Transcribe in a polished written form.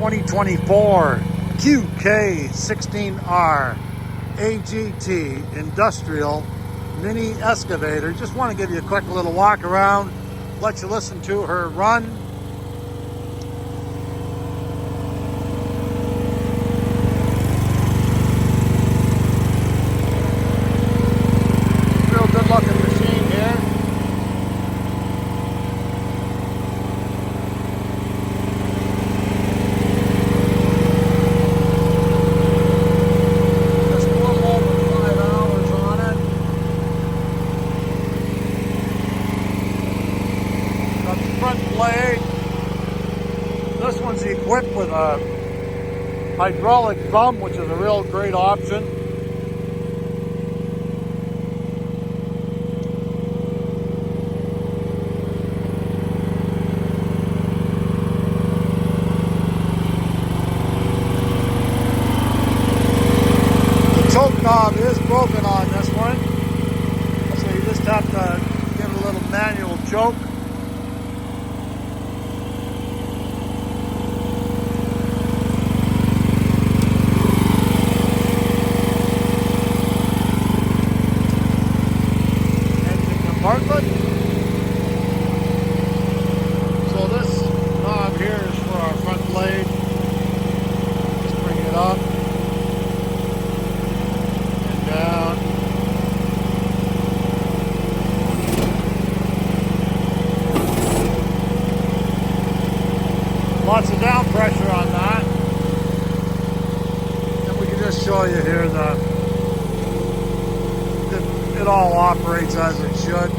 2024 Qk16-R AGT Industrial Mini Excavator. Just want to give you a quick little walk around, let you listen to her run. Real good looking machine here. Just a little over 5 hours on it. Got the front blade. This one's equipped with a hydraulic thumb, which is a real great option. The choke knob is broken on this one, so you just have to give it a little manual choke. Compartment. So this knob here is for our front blade. Just bring it up and down. Lots of down pressure on that. And we can just show you here it all operates as it should.